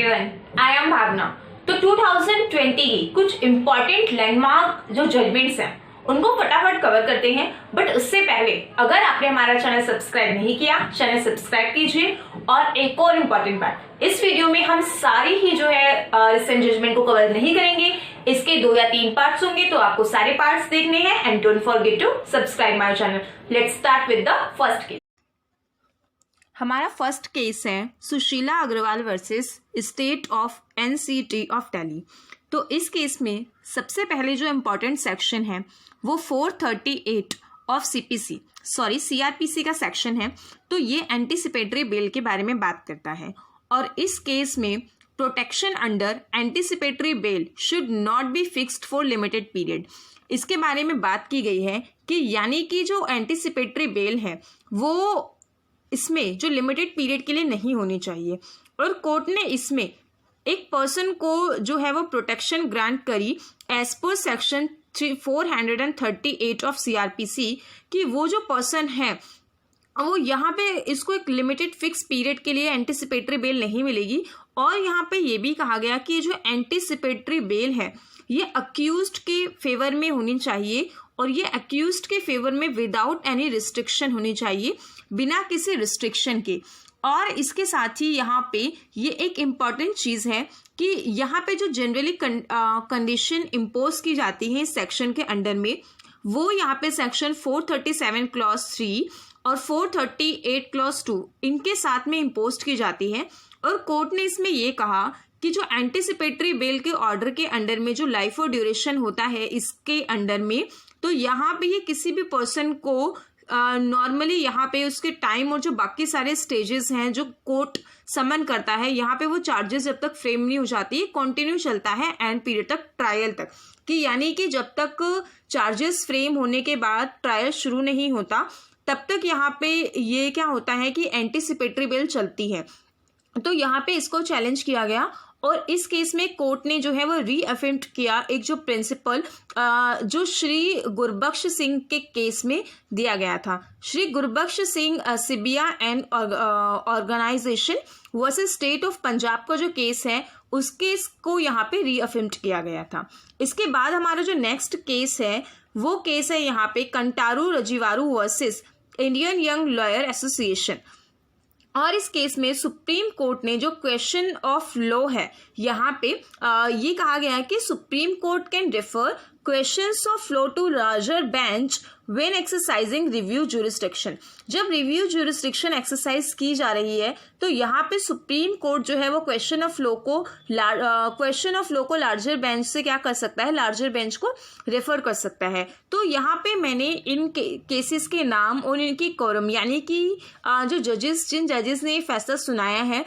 Everyone, I am भावना। तो 2020 की कुछ इम्पोर्टेंट लैंडमार्क जो जजमेंट्स हैं उनको फटाफट कवर करते हैं। बट उससे पहले अगर आपने हमारा चैनल सब्सक्राइब नहीं किया, चैनल सब्सक्राइब कीजिए। और एक और इम्पोर्टेंट बात, इस वीडियो में हम सारी ही जो है रिसेंट जजमेंट को कवर नहीं करेंगे। इसके 2 या 3 पार्ट्स होंगे, तो आपको सारे पार्ट्स देखने हैं। And don't forget to subscribe my channel. Let's start with the first case. हमारा फर्स्ट केस है Sushila Agarwal versus state of NCT of Delhi. तो इस केस में सबसे पहले जो इम्पोर्टेंट सेक्शन है वो 438 ऑफ सीआरपीसी का सेक्शन है। तो ये एंटीसिपेटरी बेल के बारे में बात करता है। और इस केस में protection under anticipatory bail should not be fixed for limited period. इसके बारे में बात की गई है कि यानी कि जो एंटीसिपेटरी बेल है वो इसमें जो लिमिटेड पीरियड के लिए नहीं होनी चाहिए। और कोर्ट ने इसमें एक पर्सन को जो है वो प्रोटेक्शन ग्रांट करी as per section 438 of CrPC कि वो जो पर्सन है वो यहाँ पे इसको एक लिमिटेड फिक्स पीरियड के लिए एंटीसिपेटरी बेल नहीं मिलेगी। और यहाँ पे ये भी कहा गया कि जो एंटीसिपेटरी बेल है ये अक्यूज्ड के फेवर में होनी चाहिए और ये अक्यूज्ड के फेवर में विदाउट एनी रिस्ट्रिक्शन होनी चाहिए, बिना किसी रिस्ट्रिक्शन के। और इसके साथ ही यहाँ पे ये एक इम्पॉर्टेंट चीज़ है कि यहाँ पे जो जनरली कंडीशन इम्पोज की जाती है इस सेक्शन के अंडर में, वो यहाँ पे सेक्शन 437 क्लॉज 3 और 438 क्लॉज 2 इनके साथ में इम्पोज की जाती है। और कोर्ट ने इसमें ये कहा कि जो एंटीसिपेटरी बेल के ऑर्डर के अंडर में जो लाइफ और ड्यूरेशन होता है इसके अंडर में, तो यहाँ पे ये किसी भी पर्सन को नॉर्मली यहाँ पे उसके टाइम और जो बाकी सारे स्टेजेस हैं जो कोर्ट समन करता है, यहाँ पे वो चार्जेस जब तक फ्रेम नहीं हो जाती है कंटिन्यू चलता है एंड पीरियड तक, ट्रायल तक। कि यानी कि जब तक चार्जेस फ्रेम होने के बाद ट्रायल शुरू नहीं होता तब तक यहाँ पे ये क्या होता है कि एंटीसिपेटरी बेल चलती है। तो यहाँ पे इसको चैलेंज किया गया और इस केस में कोर्ट ने जो है वो रीअफर्म किया एक जो प्रिंसिपल जो श्री गुरबख्श सिंह के केस में दिया गया था। Shri Gurbaksh Singh Sibia and organisation versus state of Punjab का जो केस है उस केस को यहाँ पे रीअफर्म किया गया था। इसके बाद हमारा जो नेक्स्ट केस है वो केस है यहाँ पे Kantaru Rajeevaru versus Indian young lawyer association. और इस केस में सुप्रीम कोर्ट ने जो क्वेश्चन ऑफ लॉ है यहाँ पे ये कहा गया है कि supreme court can defer questions of law to larger bench when exercising review jurisdiction. जब रिव्यू ज्यूरिसडिक्शन एक्सरसाइज की जा रही है तो यहाँ पे सुप्रीम कोर्ट जो है वो क्वेश्चन ऑफ लॉ को लार्जर बेंच से क्या कर सकता है, लार्जर बेंच को रेफर कर सकता है। तो यहाँ पे मैंने इन केसेस के नाम और इनकी कोरम यानी कि जो जिन जजेस ने फैसला सुनाया है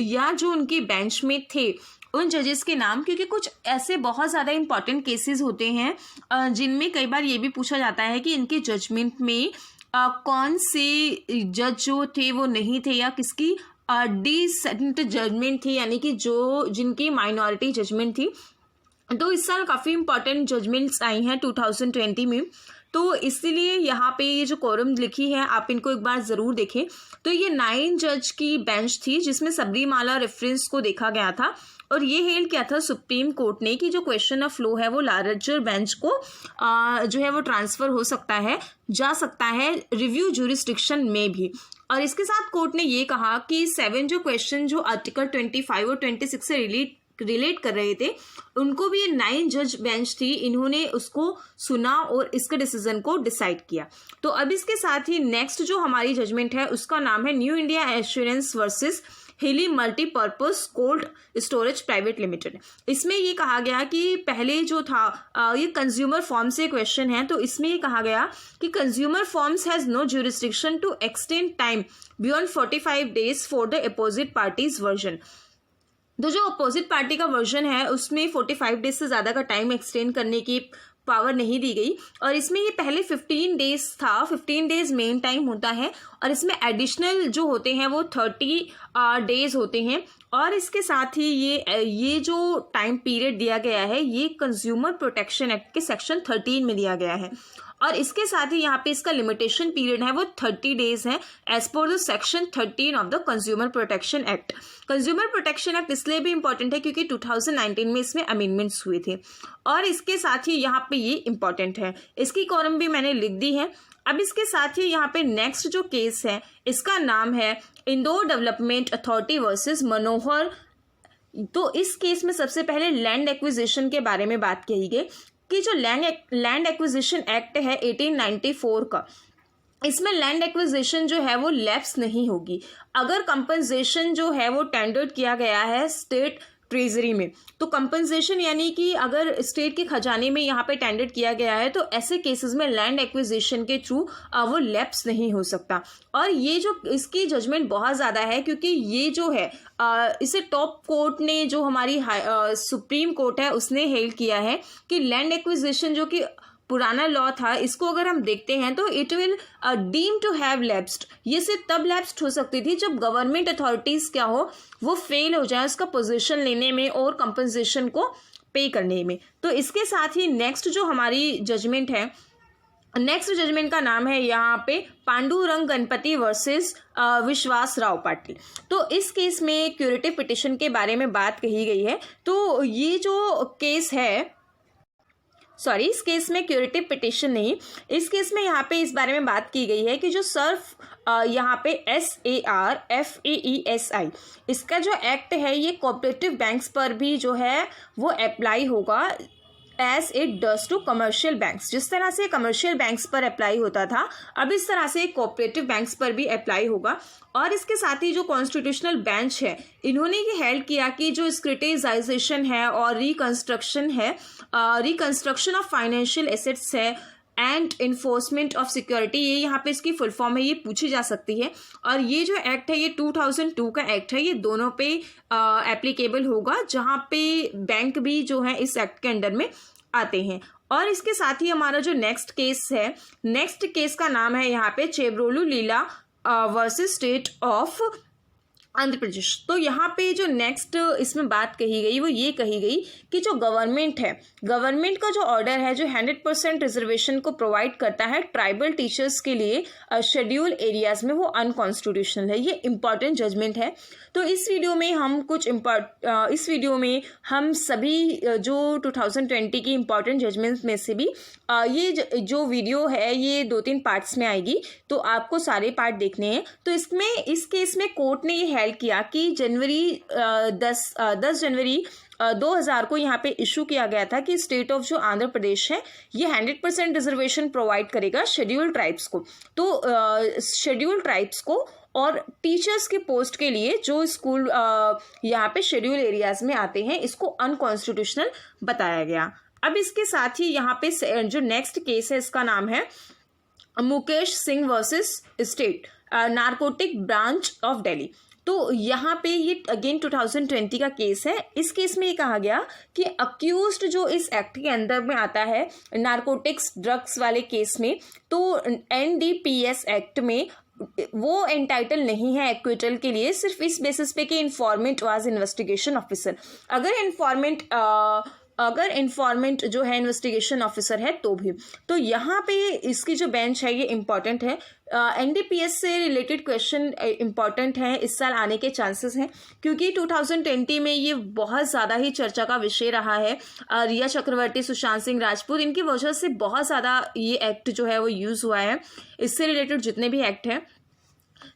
या जो उनकी बेंच में थे उन जजेस के नाम, क्योंकि कुछ ऐसे बहुत ज़्यादा इंपॉर्टेंट केसेस होते हैं जिनमें कई बार ये भी पूछा जाता है कि इनके जजमेंट में कौन से जज जो थे वो नहीं थे या किसकी डिसेंट जजमेंट थी, यानी कि जो जिनकी माइनॉरिटी जजमेंट थी। तो इस साल काफ़ी इंपॉर्टेंट जजमेंट्स आई हैं 2020 में, तो इसीलिए यहाँ पे ये जो कोरम लिखी है आप इनको एक बार ज़रूर देखें। तो ये 9 जज की बेंच थी जिसमें सबरीमाला रेफरेंस को देखा गया था और ये हेल्ड किया था सुप्रीम कोर्ट ने कि जो क्वेश्चन ऑफ लॉ है वो लार्जर बेंच को जो है वो ट्रांसफ़र हो सकता है, जा सकता है रिव्यू ज्यूरिसडिक्शन में भी। और इसके साथ कोर्ट ने ये कहा कि 7 जो क्वेश्चन जो आर्टिकल 25 और 26 से रिलेट कर रहे थे उनको भी ये 9 जज बेंच थी, इन्होंने उसको सुना और इसके डिसीजन को डिसाइड किया। तो अब इसके साथ ही नेक्स्ट जो हमारी जजमेंट है उसका नाम है न्यू इंडिया एश्योरेंस वर्सेस हिली multipurpose cold storage private limited. इसमें ये कहा गया कि पहले जो था ये कंज्यूमर फॉर्म से क्वेश्चन है, तो इसमें ये कहा गया कि consumer forums has no jurisdiction to extend time beyond 45 days for the opposite parties version. तो जो अपोजिट पार्टी का वर्जन है उसमें 45 डेज से ज़्यादा का टाइम एक्सटेंड करने की पावर नहीं दी गई। और इसमें ये पहले 15 डेज था, 15 डेज मेन टाइम होता है और इसमें एडिशनल जो होते हैं वो 30 डेज होते हैं। और इसके साथ ही ये जो टाइम पीरियड दिया गया है ये कंज्यूमर प्रोटेक्शन एक्ट के सेक्शन 13 में दिया गया है। और इसके साथ ही यहाँ पे इसका लिमिटेशन पीरियड है वो 30 डेज है as per the section 13 of the consumer protection act. Consumer protection act इसलिए भी इंपॉर्टेंट है क्योंकि 2019 में इसमें अमेंडमेंट्स हुए थे, और इसके साथ ही यहाँ पे ये इंपॉर्टेंट है, इसकी कॉलम भी मैंने लिख दी है। अब इसके साथ ही यहाँ पे नेक्स्ट जो केस है इसका नाम है इंदौर डेवलपमेंट अथॉरिटी वर्सेस मनोहर। तो इस केस में सबसे पहले लैंड एक्विजिशन के बारे में बात कही गई कि जो लैंड एक्विजिशन एक्ट है 1894 का, इसमें लैंड एक्विजिशन जो है वो लैप्स नहीं होगी अगर कंपनसेशन जो है वो टेंडर्ड किया गया है स्टेट ट्रेजरी में। तो कंपनसेशन यानी कि अगर स्टेट के खजाने में यहाँ पे टेंडर किया गया है तो ऐसे केसेस में लैंड एक्विजिशन के थ्रू वो लैप्स नहीं हो सकता। और ये जो इसकी जजमेंट बहुत ज़्यादा है क्योंकि ये जो है इसे टॉप कोर्ट ने, जो हमारी सुप्रीम कोर्ट है, उसने हेल्ड किया है कि लैंड एक्विजिशन जो कि पुराना लॉ था, इसको अगर हम देखते हैं तो it will deem to have lapsed. ये सिर्फ तब लैप्स्ड हो सकती थी जब गवर्नमेंट अथॉरिटीज़ क्या हो, वो फेल हो जाए उसका पोजीशन लेने में और कंपनसेशन को पे करने में। तो इसके साथ ही नेक्स्ट जो हमारी जजमेंट है, नेक्स्ट जजमेंट का नाम है यहाँ पे पांडुरंग गणपति वर्सेस विश्वास राव पाटिल। तो इस केस में क्यूरेटिव पिटिशन के बारे में बात कही गई है। तो ये जो केस है, सॉरी, इस केस में क्यूरेटिव पिटिशन नहीं, इस केस में यहाँ पे इस बारे में बात की गई है कि जो सर्फ यहाँ पे SARFAESI इसका जो एक्ट है ये कोऑपरेटिव बैंक्स पर भी जो है वो अप्लाई होगा as it does to commercial banks. जिस तरह से कमर्शियल बैंक्स पर अप्लाई होता था, अब इस तरह से कोऑपरेटिव बैंक्स पर भी अप्लाई होगा। और इसके साथ ही जो कॉन्स्टिट्यूशनल बेंच है, इन्होंने ये हेल्ड किया कि जो सिक्योरिटाइजेशन है और रिकंस्ट्रक्शन है, रिकंस्ट्रक्शन ऑफ फाइनेंशियल एसेट्स है एंड इन्फोर्समेंट ऑफ सिक्योरिटी, ये यहाँ पे इसकी फुल फॉर्म है, ये पूछी जा सकती है। और ये जो एक्ट है ये 2002 का एक्ट है, ये दोनों पे एप्लीकेबल होगा, जहाँ पे बैंक भी जो है इस एक्ट के अंडर में आते हैं। और इसके साथ ही हमारा जो नेक्स्ट केस है, नेक्स्ट केस का नाम है यहाँ पे चेब्रोलू लीला versus state of Andhra Pradesh. तो यहाँ पे जो नेक्स्ट इसमें बात कही गई वो ये कही गई कि जो गवर्नमेंट है, गवर्नमेंट का जो ऑर्डर है जो 100% रिजर्वेशन को प्रोवाइड करता है ट्राइबल टीचर्स के लिए शेड्यूल एरियाज में, वो अनकॉन्स्टिट्यूशनल है। ये इंपॉर्टेंट जजमेंट है। तो इस वीडियो में हम इस वीडियो में हम सभी जो 2020 की इंपॉर्टेंट जजमेंट्स में से भी ये जो वीडियो है ये 2-3 पार्ट्स में आएगी, तो आपको सारे पार्ट देखने हैं। तो इसमें इस केस में कोर्ट ने ये हेल्ड किया कि 10 जनवरी 2000 को यहाँ पे इशू किया गया था कि स्टेट ऑफ जो आंध्र प्रदेश है ये 100% रिजर्वेशन प्रोवाइड करेगा शेड्यूल ट्राइब्स को। तो शेड्यूल ट्राइब्स को और टीचर्स के पोस्ट के लिए जो स्कूल यहाँ पे शेड्यूल एरियाज में आते हैं, इसको अनकॉन्स्टिट्यूशनल बताया गया। अब इसके साथ ही यहाँ पे जो नेक्स्ट केस है इसका नाम है Mukesh Singh versus state narcotic branch of Delhi. तो यहाँ पे ये अगेन 2020 का केस है। इस केस में ये कहा गया कि अक्यूज्ड जो इस एक्ट के अंदर में आता है नारकोटिक्स ड्रग्स वाले केस में, तो NDPS एक्ट में वो एंटाइटल नहीं है एक्विटल के लिए, सिर्फ इस बेसिस पे कि इन्फॉर्मेंट वाज इन्वेस्टिगेशन ऑफिसर। अगर इन्फॉर्मेंट जो है इन्वेस्टिगेशन ऑफिसर है तो भी। तो यहाँ पे इसकी जो बेंच है ये इंपॉर्टेंट है। NDPS से रिलेटेड क्वेश्चन इंपॉर्टेंट है, इस साल आने के चांसेस हैं क्योंकि 2020 में ये बहुत ज़्यादा ही चर्चा का विषय रहा है। रिया चक्रवर्ती, सुशांत सिंह राजपूत, इनकी वजह से बहुत ज़्यादा ये एक्ट जो है वो यूज़ हुआ है। इससे रिलेटेड जितने भी एक्ट हैं,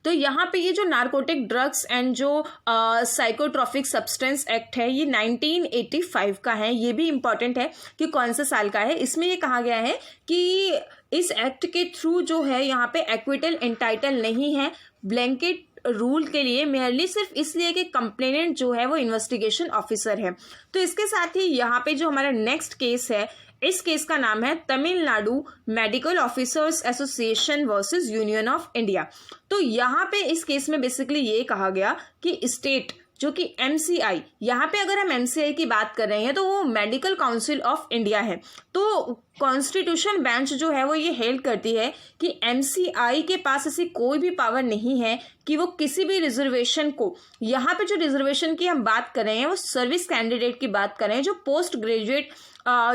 तो यहाँ पे ये जो नारकोटिक ड्रग्स एंड जो साइकोट्रॉफिक सब्सटेंस एक्ट है ये 1985 का है। ये भी इम्पॉर्टेंट है कि कौन से साल का है। इसमें ये कहा गया है कि इस एक्ट के थ्रू जो है यहाँ पे एक्विटल एंटाइटल नहीं है ब्लैंकेट रूल के लिए, मेयरली सिर्फ इसलिए कि कंप्लेनेंट जो है वो इन्वेस्टिगेशन ऑफिसर है। तो इसके साथ ही यहाँ पे जो हमारा नेक्स्ट केस है, इस केस का नाम है Tamil Nadu medical officers association versus union of India. तो यहाँ पे इस केस में बेसिकली ये कहा गया कि स्टेट जो कि MCI, यहाँ पे अगर हम MCI की बात कर रहे हैं तो वो मेडिकल काउंसिल ऑफ इंडिया है। तो कॉन्स्टिट्यूशन बेंच जो है वो ये हेल्ड करती है कि MCI के पास ऐसी कोई भी पावर नहीं है कि वो किसी भी रिजर्वेशन को, यहाँ पे जो रिजर्वेशन की हम बात कर रहे हैं वो सर्विस कैंडिडेट की बात कर रहे हैं जो पोस्ट ग्रेजुएट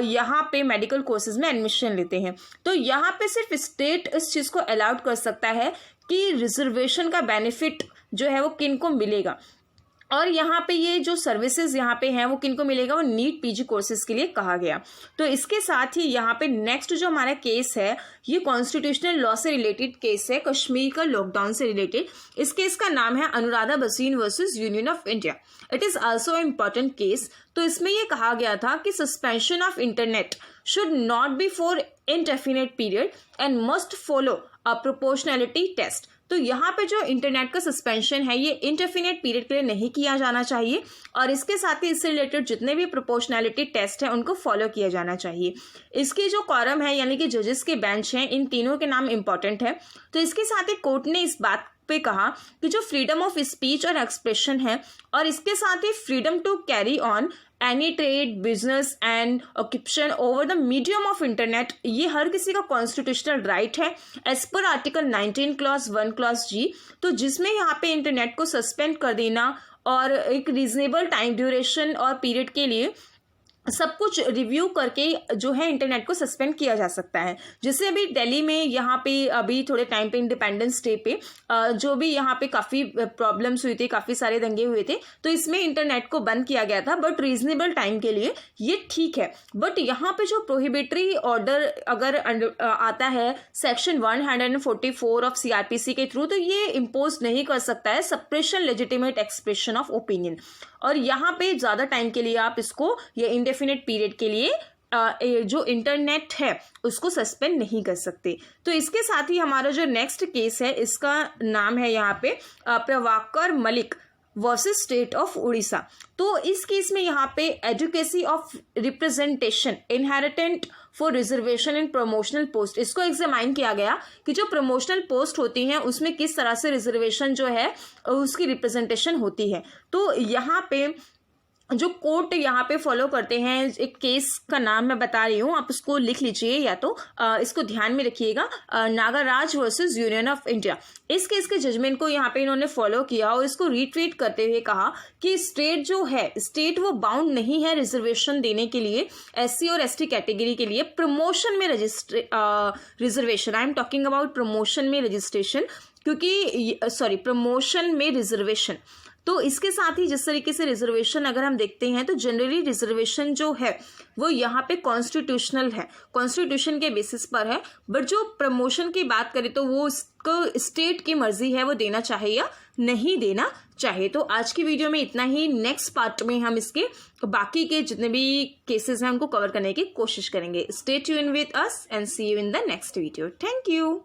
यहाँ पे मेडिकल कोर्सेज में एडमिशन लेते हैं। तो यहाँ पे सिर्फ स्टेट इस चीज़ को अलाउड कर सकता है कि रिजर्वेशन का बेनिफिट जो है वो किन को मिलेगा, और यहाँ पे ये जो सर्विसेज यहाँ पे हैं वो किनको मिलेगा, वो नीट PG कोर्सेज के लिए कहा गया। तो इसके साथ ही यहाँ पे नेक्स्ट जो हमारा केस है ये कॉन्स्टिट्यूशनल लॉ से रिलेटेड केस है, कश्मीर का लॉकडाउन से रिलेटेड। इस केस का नाम है Anuradha Bhasin versus union of India. It is also important case. तो इसमें ये कहा गया था कि suspension of internet should not be for indefinite period and must follow a proportionality test. तो यहाँ पे जो इंटरनेट का सस्पेंशन है ये इंडेफिनेट पीरियड के लिए नहीं किया जाना चाहिए, और इसके साथ ही इससे रिलेटेड जितने भी प्रोपोर्शनैलिटी टेस्ट हैं उनको फॉलो किया जाना चाहिए। इसकी जो कॉरम है यानी कि जजेस के बेंच हैं, इन तीनों के नाम इंपॉर्टेंट है। तो इसके साथ ही कोर्ट ने इस बात पे कहा कि जो फ्रीडम ऑफ स्पीच और एक्सप्रेशन है, और इसके साथ ही freedom to carry on any trade, business and occupation over the medium of internet, ये हर किसी का कॉन्स्टिट्यूशनल राइट है as per article 19 clause 1 clause G। तो जिसमें यहाँ पे इंटरनेट को सस्पेंड कर देना और एक रीजनेबल टाइम ड्यूरेशन और पीरियड के लिए सब कुछ रिव्यू करके जो है इंटरनेट को सस्पेंड किया जा सकता है। जैसे अभी दिल्ली में यहाँ पे अभी थोड़े टाइम पे इंडिपेंडेंस डे पे जो भी यहाँ पे काफ़ी प्रॉब्लम्स हुई थी, काफ़ी सारे दंगे हुए थे, तो इसमें इंटरनेट को बंद किया गया था बट रीजनेबल टाइम के लिए, ये ठीक है। बट यहाँ पे जो प्रोहिबिटरी ऑर्डर अगर आता है सेक्शन 144 ऑफ CRPC के थ्रू, तो ये इम्पोज नहीं कर सकता है suppression legitimate expression of opinion, और यहाँ पे ज़्यादा टाइम के लिए आप इसको ये इंडेफिनेट पीरियड के लिए जो इंटरनेट है उसको सस्पेंड नहीं कर सकते। तो इसके साथ ही हमारा जो नेक्स्ट केस है इसका नाम है यहाँ पे Prabhakar Malik versus state of Orissa. तो इस केस में यहाँ पे adequacy of representation inherent for reservation in promotional post, इसको एग्जामाइन किया गया कि जो प्रमोशनल पोस्ट होती हैं उसमें किस तरह से रिजर्वेशन जो है उसकी रिप्रेजेंटेशन होती है। तो यहाँ पे जो कोर्ट यहाँ पे फॉलो करते हैं, एक केस का नाम मैं बता रही हूँ, आप उसको लिख लीजिए या तो इसको ध्यान में रखिएगा, Nagaraj versus union of India. इस केस के जजमेंट को यहाँ पे इन्होंने फॉलो किया और इसको रिट्वीट करते हुए कहा कि स्टेट जो है, स्टेट वो बाउंड नहीं है रिजर्वेशन देने के लिए SC और ST कैटेगरी के लिए प्रमोशन में reservation, I am talking about promotion में रजिस्ट्रेशन, क्योंकि सॉरी प्रमोशन में रिजर्वेशन। तो इसके साथ ही जिस तरीके से रिजर्वेशन अगर हम देखते हैं तो जनरली रिजर्वेशन जो है वो यहाँ पे कॉन्स्टिट्यूशनल है, कॉन्स्टिट्यूशन के बेसिस पर है, बट जो प्रमोशन की बात करें तो वो उसको स्टेट की मर्जी है वो देना चाहे या नहीं देना चाहे। तो आज की वीडियो में इतना ही। नेक्स्ट पार्ट में हम इसके बाकी के जितने भी केसेस हैं उनको कवर करने की कोशिश करेंगे। Stay tuned with us and see you in the next video. Thank you.